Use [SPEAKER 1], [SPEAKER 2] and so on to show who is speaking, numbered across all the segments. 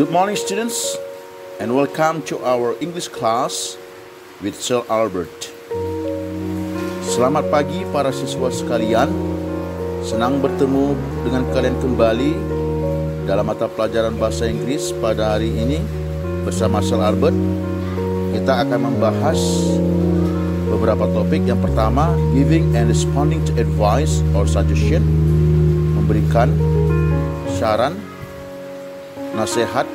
[SPEAKER 1] Good morning, students, and welcome to our English class with Sir Albert. Selamat pagi para siswa sekalian. Senang bertemu dengan kalian kembali dalam mata pelajaran bahasa Inggris pada hari ini bersama Sir Albert. Kita akan membahas beberapa topik. Yang pertama, giving and responding to advice or suggestion, memberikan saran, nasihat,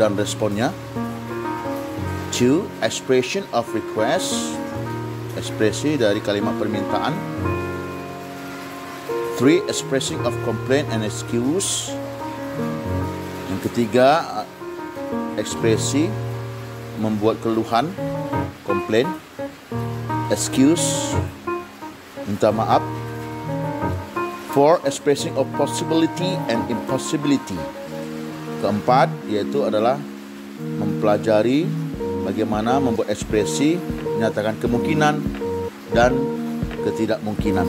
[SPEAKER 1] dan responnya. 2. Expression of request, ekspresi dari kalimat permintaan. 3. Expressing of complaint and excuse. Yang ketiga, ekspresi membuat keluhan, komplain, excuse, minta maaf. 4. Expressing of possibility and impossibility. Keempat, yaitu adalah mempelajari bagaimana membuat ekspresi, menyatakan kemungkinan dan ketidakmungkinan.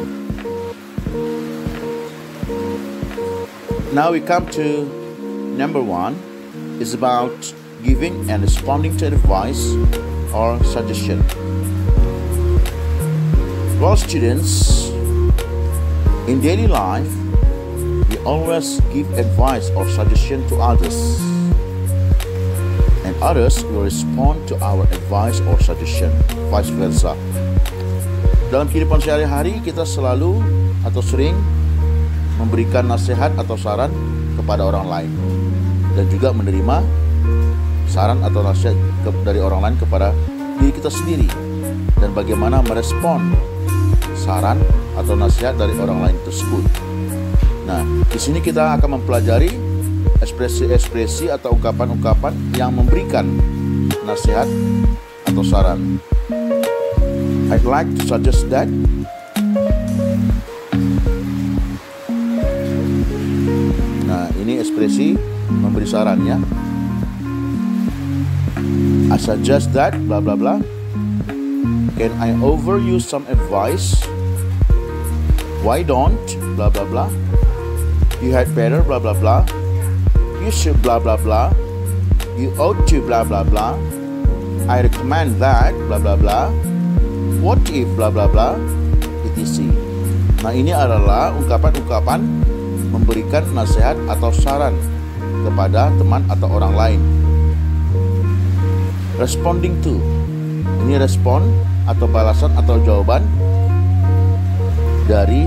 [SPEAKER 1] Now we come to number 1, is about giving and responding to advice or suggestion. Well, students, in daily life, we always give advice or suggestion to others, and others will respond to our advice or suggestion, vice versa. Dalam kehidupan sehari-hari, kita selalu atau sering memberikan nasihat atau saran kepada orang lain, dan juga menerima saran atau nasihat dari orang lain kepada diri kita sendiri, dan bagaimana merespon saran atau nasihat dari orang lain tersebut. Nah, di sini kita akan mempelajari ekspresi-ekspresi atau ungkapan-ungkapan yang memberikan nasihat atau saran. I'd like to suggest that ini ekspresi memberi sarannya. I suggest that blah blah blah. Can I offer you some advice? Why don't blah blah blah. You had better blah blah blah. You should blah blah blah. You ought to blah blah blah. I recommend that blah blah blah. What if blah blah blah, etc. Nah, ini adalah ungkapan-ungkapan memberikan nasihat atau saran kepada teman atau orang lain. Responding to, ini respon atau balasan atau jawaban dari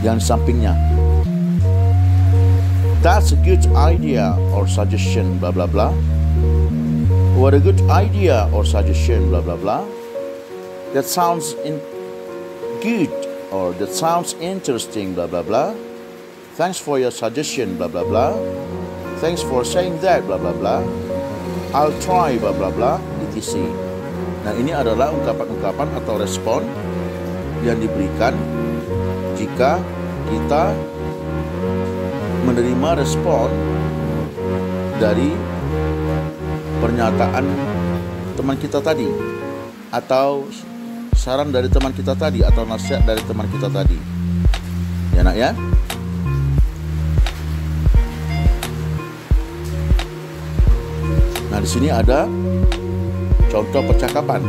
[SPEAKER 1] yang sampingnya. That's a good idea or suggestion blah blah blah. What a good idea or suggestion blah blah blah. That sounds good, or that sounds interesting blah blah blah. Thanks for your suggestion blah blah blah. Thanks for saying that blah blah blah. I'll try blah blah blah, etc. Nah, ini adalah ungkapan-ungkapan atau respon yang diberikan jika kita menerima respon dari pernyataan teman kita tadi, atau saran dari teman kita tadi, atau nasihat dari teman kita tadi. Ya, nak ya? Nah, di sini ada contoh percakapan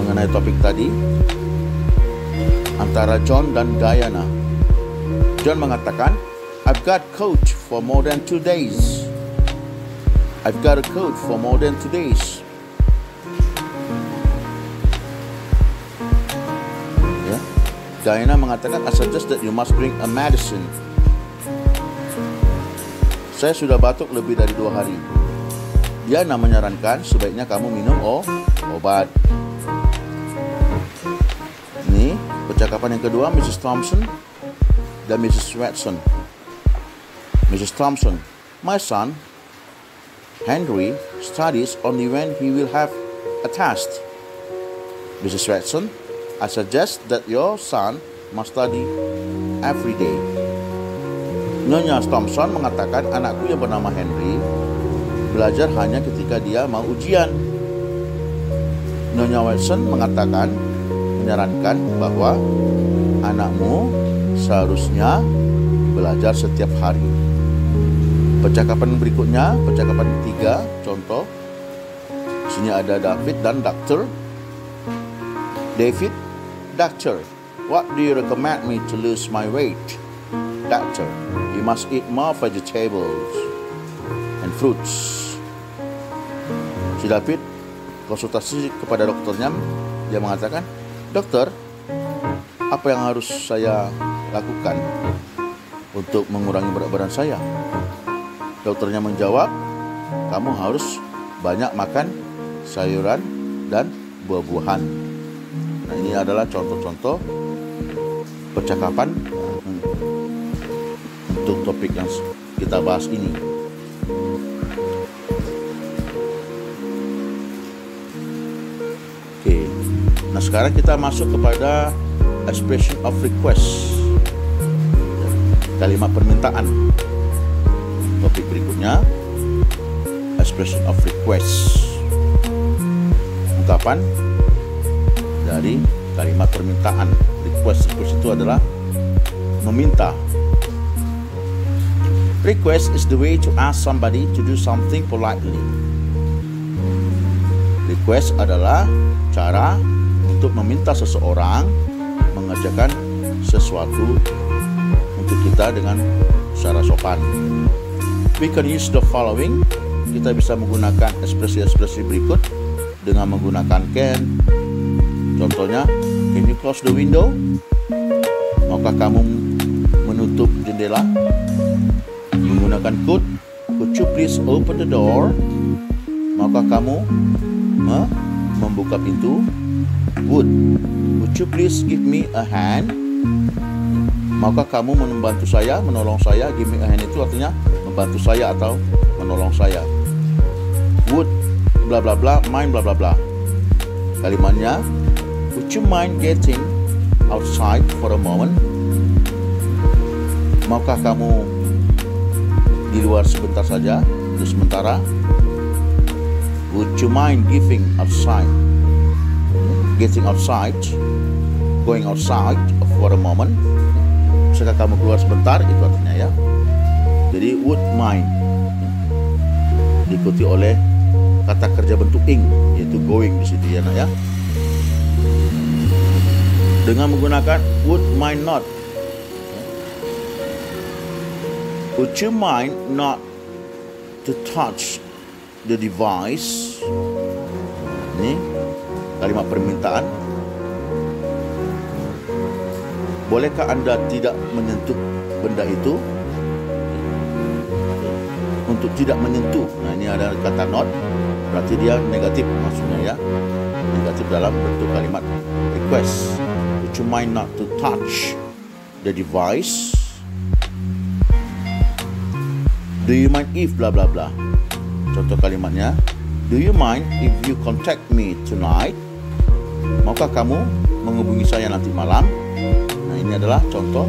[SPEAKER 1] mengenai topik tadi antara John dan Diana. John mengatakan, I've got coat for more than 2 days. I've got a coat for more than 2 days. Ya. Diana mengatakan, I suggest that you must bring a medicine. Saya sudah batuk lebih dari 2 hari. Diana menyarankan sebaiknya kamu minum obat. Ini percakapan yang kedua, Mrs. Thompson dan Mrs. Watson. Mrs. Thompson, my son Henry studies only when he will have a test. Mrs. Watson, I suggest that your son must study every day. Nyonya Thompson mengatakan, anakku yang bernama Henry belajar hanya ketika dia mau ujian. Nyonya Watson menyarankan bahwa anakmu seharusnya belajar setiap hari. Percakapan berikutnya, percakapan ketiga, contoh. Sini ada David dan Doctor. David, Doctor, what do you recommend me to lose my weight? Doctor, you must eat more vegetables and fruits. Si David konsultasi kepada dokternya. Dia mengatakan, dokter, apa yang harus saya lakukan untuk mengurangi berat badan saya? Dokternya menjawab, kamu harus banyak makan sayuran dan buah-buahan. Nah, ini adalah contoh-contoh percakapan untuk topik yang kita bahas ini. Oke. Nah, sekarang kita masuk kepada expression of request. Kalimat permintaan. Topik berikutnya, expression of request. Ungkapan dari kalimat permintaan. Request itu adalah meminta. Request is the way to ask somebody to do something politely. Request adalah cara untuk meminta seseorang mengerjakan sesuatu untuk kita dengan secara sopan. We can use the following. Kita bisa menggunakan ekspresi-ekspresi berikut dengan menggunakan can. Contohnya, can you close the window? Maukah kamu menutup jendela? Menggunakan could you please open the door? Maukah kamu membuka pintu? Would you please give me a hand? Maukah kamu membantu saya, menolong saya? Give me a hand itu artinya membantu saya atau menolong saya. Would bla bla bla, mind bla bla bla. Kalimatnya, would you mind getting outside for a moment? Maukah kamu di luar sebentar saja, untuk sementara? Would you mind getting outside, going outside for a moment? Bisakah kamu keluar sebentar? Itu artinya ya. Jadi would mind diikuti oleh kata kerja bentuk ing, yaitu going di situ ya, nak ya. Dengan menggunakan would mind not. Would you mind not to touch the device? Ini kalimat permintaan. Bolehkah Anda tidak menyentuh benda itu? Untuk tidak menyentuh. Nah, ini ada kata not, berarti dia negatif maksudnya ya. Negatif dalam bentuk kalimat request. Would you mind not to touch the device? Do you mind if bla bla bla? Contoh kalimatnya, do you mind if you contact me tonight? Maukah kamu menghubungi saya nanti malam? Nah, ini adalah contoh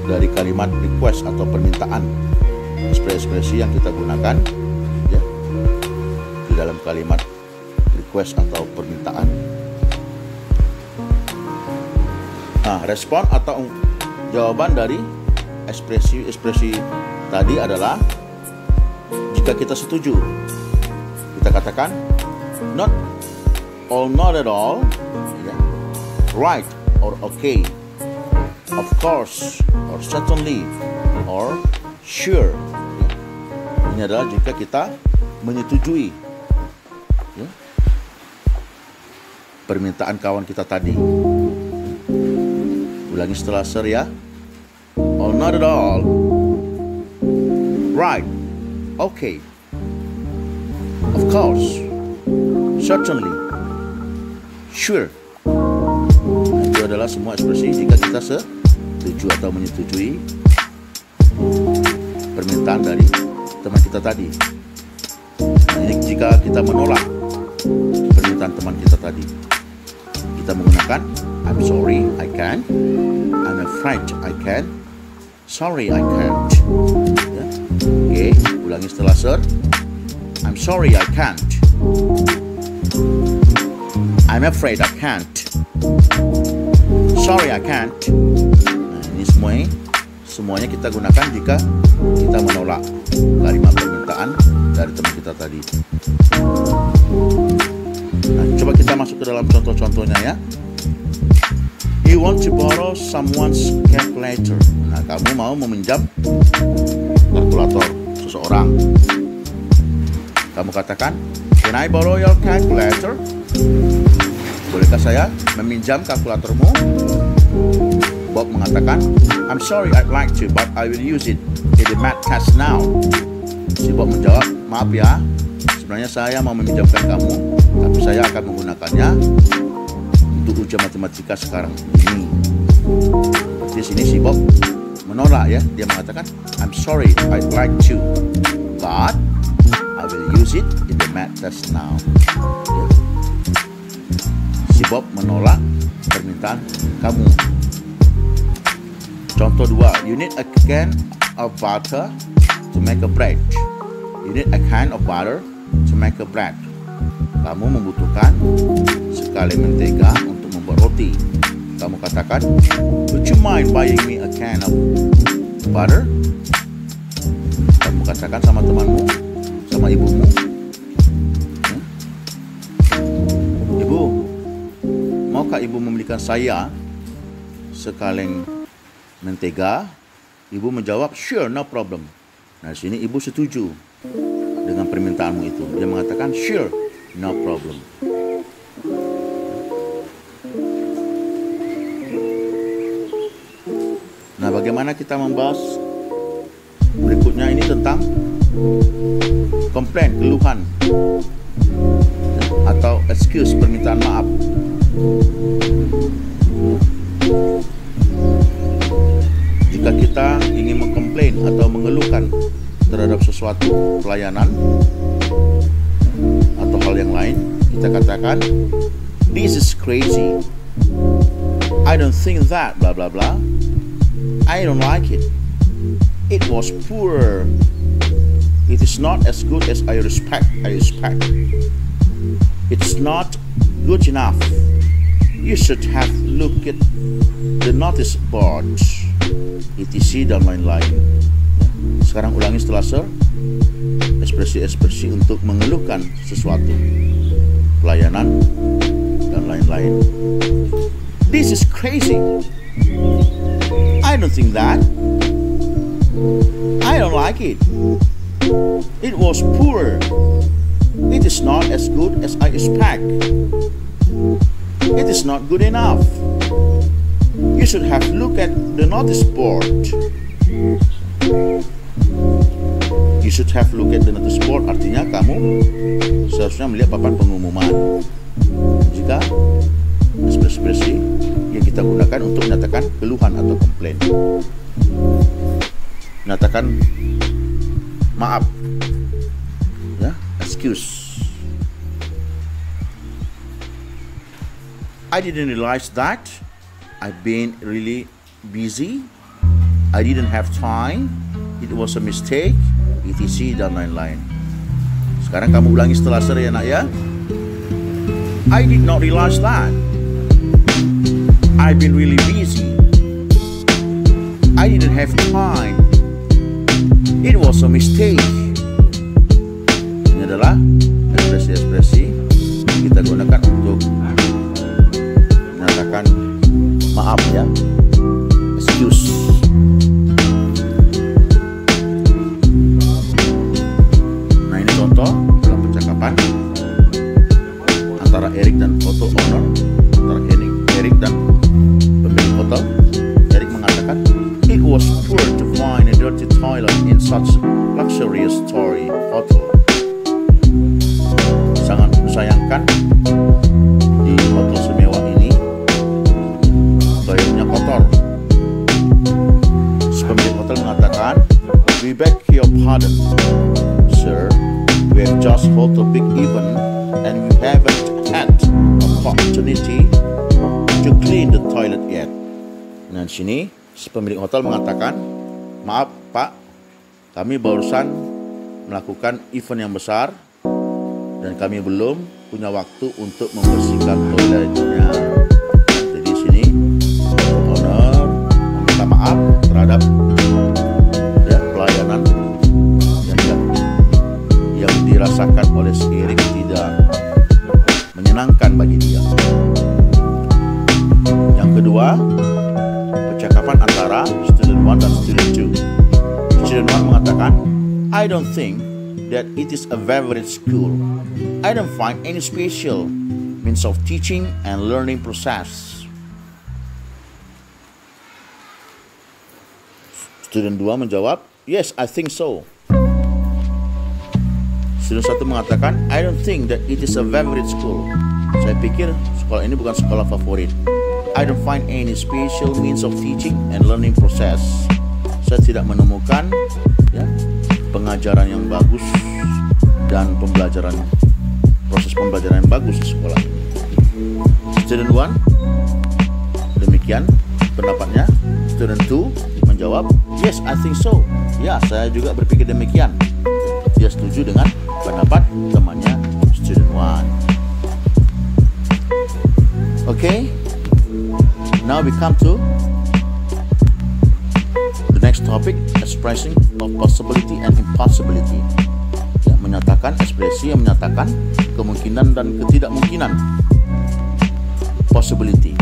[SPEAKER 1] dari kalimat request atau permintaan. Ekspresi yang kita gunakan ya, di dalam kalimat request atau permintaan. Nah, respon atau jawaban dari ekspresi tadi adalah jika kita setuju, kita katakan not or not at all, ya, right or okay, of course or certainly or sure. Ini adalah jika kita menyetujui ya, permintaan kawan kita tadi. Ulangi setelah sir ya. Or not at all, right, okay, of course, certainly, sure. Itu adalah semua ekspresi jika kita setuju atau menyetujui permintaan dari teman kita tadi. Nah, ini jika kita menolak permintaan teman kita tadi, kita menggunakan I'm sorry, I can't. I'm afraid I can't. Sorry, I can't. Ya. Oke, ulangi setelah sir. I'm sorry, I can't. I'm afraid I can't. Sorry, I can't. Nah, ini semua semuanya kita gunakan jika kita menolak kalimat permintaan dari teman kita tadi. Nah, coba kita masuk ke dalam contoh-contohnya ya. You want to borrow someone's calculator. Nah, kamu mau meminjam kalkulator seseorang. Kamu katakan, can I borrow your calculator? Bolehkah saya meminjam kalkulatormu? Bob mengatakan, I'm sorry, I'd like to, but I will use it in the math test now. Si Bob menjawab, maaf ya, sebenarnya saya mau meminjamkan kamu, tapi saya akan menggunakannya untuk ujian matematika sekarang ini. Di sini si Bob menolak ya, dia mengatakan, I'm sorry, I'd like to, but I will use it in the math test now. Ya. Si Bob menolak permintaan kamu. Contoh 2, you need a can of butter to make a bread. You need a can of butter to make a bread. Kamu membutuhkan sekali mentega untuk membuat roti. Kamu katakan, would you mind buying me a can of butter? Kamu katakan sama temanmu, sama ibumu, Ibu, maukah ibu membelikan saya sekaleng mentega? Ibu menjawab, sure, no problem. Nah, di sini ibu setuju dengan permintaanmu itu. Dia mengatakan, sure, no problem. Nah, bagaimana kita membahas berikutnya ini tentang komplain, keluhan, atau excuse, permintaan maaf. Jika kita ingin mengkomplain atau mengeluhkan terhadap sesuatu pelayanan atau hal yang lain, kita katakan, this is crazy, I don't think that, blah blah blah, I don't like it, it was poor, it is not as good as I expect, it's not good enough, you should have looked at the notice board, etc. dan lain-lain. Sekarang ulangi setelah Sir, ekspresi-ekspresi untuk mengeluhkan sesuatu, pelayanan dan lain-lain. This is crazy, I don't think that, I don't like it, it was poor, it is not as good as I expect, it is not good enough, you should have looked at the notice board. You should have looked at the notice board artinya kamu seharusnya melihat papan pengumuman. Jika ekspresi yang kita gunakan untuk menyatakan keluhan atau komplain, menyatakan maaf, ya, excuse. I didn't realize that. I've been really busy. I didn't have time. It was a mistake, etc. dan lain-lain. Sekarang kamu ulangi setelah Sir ya nak ya. I did not realize that. I've been really busy. I didn't have time. It was a mistake. Ini adalah ekspresi-ekspresi yang kita gunakan untuk menyatakan maaf ya, excuse. Nah, ini contoh dalam percakapan antara Eric dan hotel owner, antara Eric dan pemilik hotel. Eric mengatakan, it was poor to find a dirty toilet in such luxurious story hotel. Sangat disayangkan di hotel semewah ini toiletnya kotor. Pemilik hotel mengatakan, we beg your pardon, sir. We have just held a big event and we haven't had opportunity to clean the toilet yet. Nah, di sini pemilik hotel mengatakan, maaf Pak, kami barusan melakukan event yang besar dan kami belum punya waktu untuk membersihkan toiletnya. Jadi di sini owner meminta maaf taat terhadap pelayanan yang dirasakan oleh si Eric tidak menyenangkan bagi dia. Yang kedua, percakapan antara student 1 dan student 2. Student 1 mengatakan, I don't think that it is a favorite school. I don't find any special means of teaching and learning process. Student 2 menjawab, yes, I think so. Student 1 mengatakan, I don't think that it is a favorite school. Saya pikir sekolah ini bukan sekolah favorit. I don't find any special means of teaching and learning process. Saya tidak menemukan pengajaran yang bagus dan proses pembelajaran yang bagus di sekolah. Student 1 demikian pendapatnya. Student 2 menjawab, yes, I think so. Ya, saya juga berpikir demikian. Dia setuju dengan pendapat temannya student 1. Okay, now we come to the next topic, expressing of possibility and impossibility. Menyatakan ekspresi yang menyatakan kemungkinan dan ketidakmungkinan. Possibility.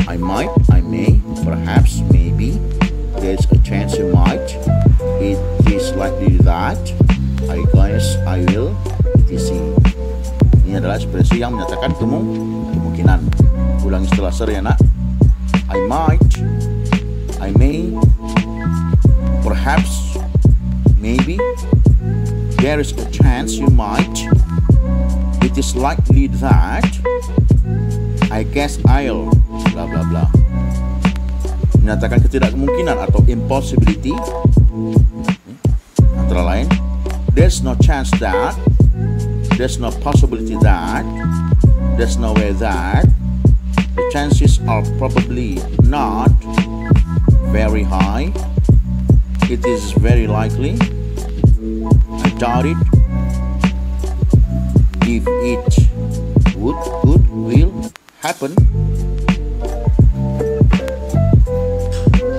[SPEAKER 1] I might, I may, perhaps, maybe. There is a chance you might. It is likely that. I guess, I will, etc. Ini adalah ekspresi yang menyatakan kemungkinan. Ulangi setelah saya, nak. I might, I may, perhaps, maybe. There is a chance you might. It is likely that. I guess I'll. Bla bla bla. Menyatakan ketidakmungkinan atau impossibility. Antara lain, there's no chance that. There's no possibility that. There's no way that. The chances are probably not very high. It is very likely. I doubt it. If it will happen.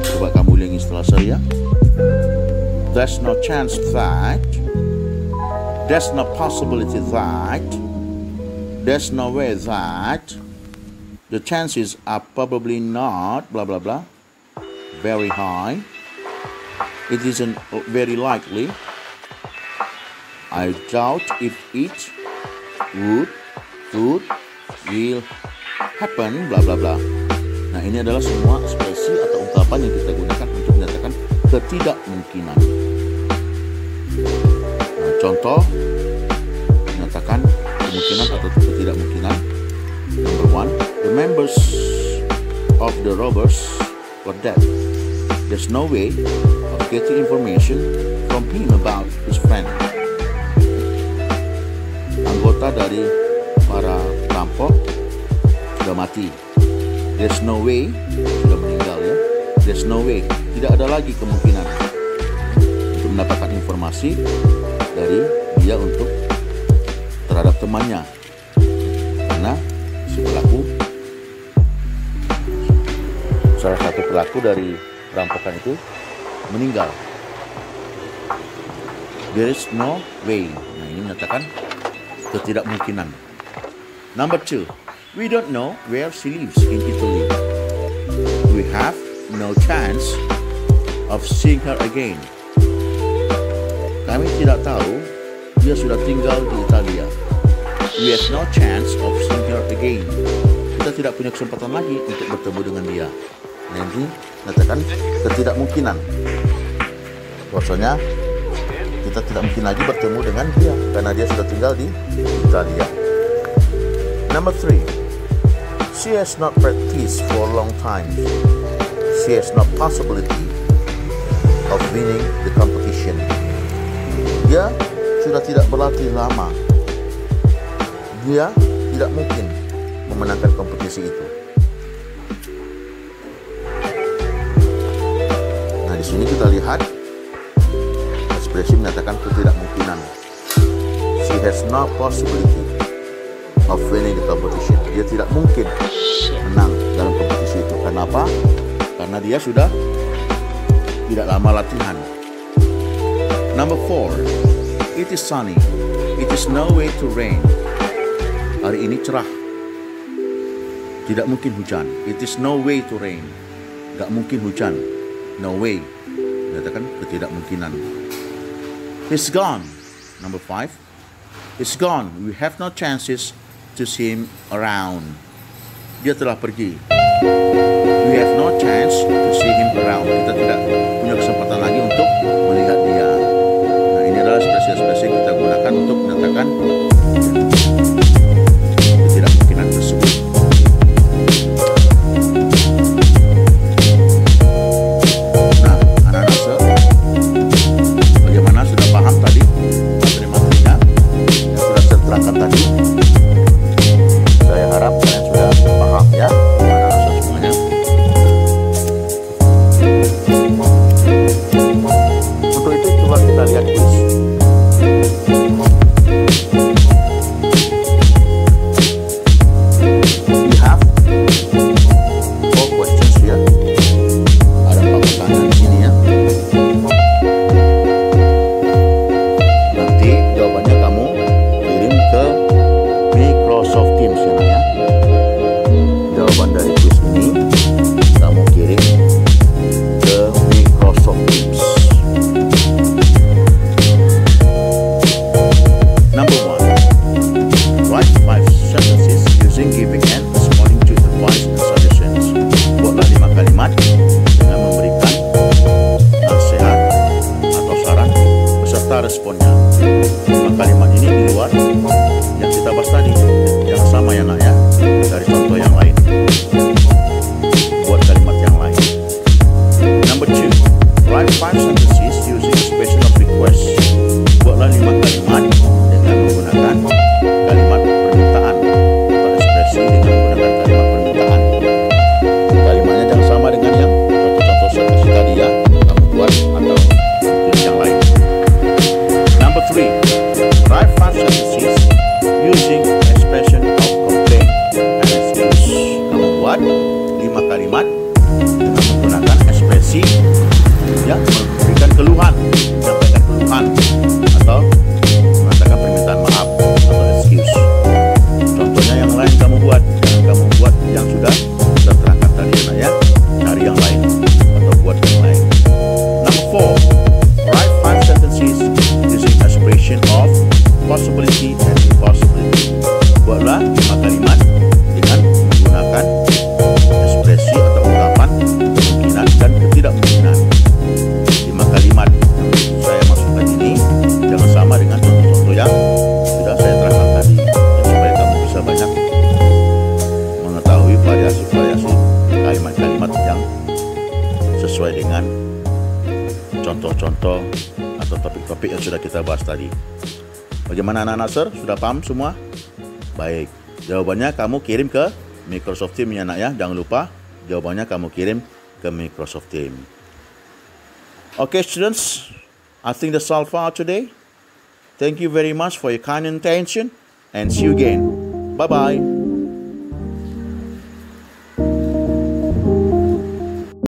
[SPEAKER 1] Coba kamu ulangi setelah saya. There's no chance that. There's no possibility that. There's no way that. The chances are probably not blah blah blah very high. It isn't very likely. I doubt if it would will happen bla bla bla. Nah, ini adalah semua ekspresi atau ungkapan yang kita gunakan untuk menyatakan ketidakmungkinan. Nah, contoh menyatakan kemungkinan atau ketidakmungkinan. Number 1, the members of the robbers were dead. There's no way of getting information from him about his friend. Anggota dari para perampok sudah mati. There's no way, sudah meninggal ya. There's no way, tidak ada lagi kemungkinan untuk mendapatkan informasi dari dia untuk terhadap temannya, karena si pelaku, salah satu pelaku dari perampokan itu meninggal. There is no way. Nah, ini menyatakan ketidakmungkinan. Number 2, we don't know where she lives in Italy. We have no chance of seeing her again. Kami tidak tahu dia sudah tinggal di Italia. We have no chance of seeing her again. Kita tidak punya kesempatan lagi untuk bertemu dengan dia. Nanti menyatakan ketidakmungkinan. Maksudnya kita tidak mungkin lagi bertemu dengan dia karena dia sudah tinggal di Italia. Number 3, she has not practiced for a long time. She has no possibility of winning the competition. Dia sudah tidak berlatih lama. Dia tidak mungkin memenangkan kompetisi itu. Nah, di sini kita lihat ekspresi menyatakan ketidakmungkinan. She has no possibility of winning the competition. Dia tidak mungkin menang dalam kompetisi itu. Kenapa? karena dia sudah tidak lama latihan. Number 4, it is sunny. It is no way to rain. Hari ini cerah. Tidak mungkin hujan. It is no way to rain. Gak mungkin hujan. No way. Menyatakan ketidakmungkinan. He's gone. Number 5. He's gone. We have no chances to see him around. Dia telah pergi. We have no chance to see him around. Kita tidak punya kesempatan lagi untuk melihat dia. Nah, ini adalah ekspresi-ekspresi yang kita gunakan untuk menyatakan ketidakmungkinan tersebut. Nah, anak-anak bagaimana, sudah paham tadi materi-materinya yang sudah saya terangkan tadi? Saya harap kalian sudah paham ya, anak-anak semuanya. Untuk itu coba kita lihat quiz. We have 4 questions here. Ada 4 pertanyaan di sini ya. Nanti jawabannya kamu kirim ke Microsoft Teams ya, nak ya. Jawaban dari quiz ini kamu kirim ke Microsoft Teams. Number 1, write 5 sentences using giving and responding to advice and suggestions. Buatlah 5 kalimat dengan memberikan nasihat atau saran beserta responnya. 5 kalimat ini di luar yang kita bahas tadi, yang sama ya nak ya, dari contoh yang lain. Buat kalimat yang lain. Number 2, write 5 sentences using expression of request. Buatlah 5 kalimat dengan menggunakan kalimat permintaan atau ekspresi dengan menggunakan kalimat permintaan. Kalimatnya jangan sama dengan yang contoh-contoh saya kasih tadi ya, kamu buat atau tulis yang lain. Number 3, write 5 sentences using expression of complaint and excuse. Kamu buat 5 kalimat dengan menggunakan ekspresi ya, memberikan keluhan, menyampaikan keluhan atau mengatakan permintaan maaf atau excuse. Contohnya yang lain kamu buat, jangan kamu buat yang sudah terangkat tadi ya, cari yang lain atau buat yang lain. Number 4, write 5 sentences using expression of possibility and impossibility. Buatlah 5 kalimat dengan menggunakan ekspresi atau ungkapan kemungkinan dan ketidakmungkinan. 5 kalimat yang saya masukkan ini jangan sama dengan contoh-contoh yang sudah saya terangkan tadi, supaya kamu bisa banyak mengetahui variasi-variasi kalimat-kalimat yang sesuai dengan contoh-contoh atau topik-topik yang sudah kita bahas tadi. Bagaimana anak-anak sir? Sudah paham semua? Baik, jawabannya kamu kirim ke Microsoft Teams ya nak ya. Jangan lupa jawabannya kamu kirim ke Microsoft Teams. Okay students, I think that's all for today. Thank you very much for your kind attention and see you again. Bye-bye.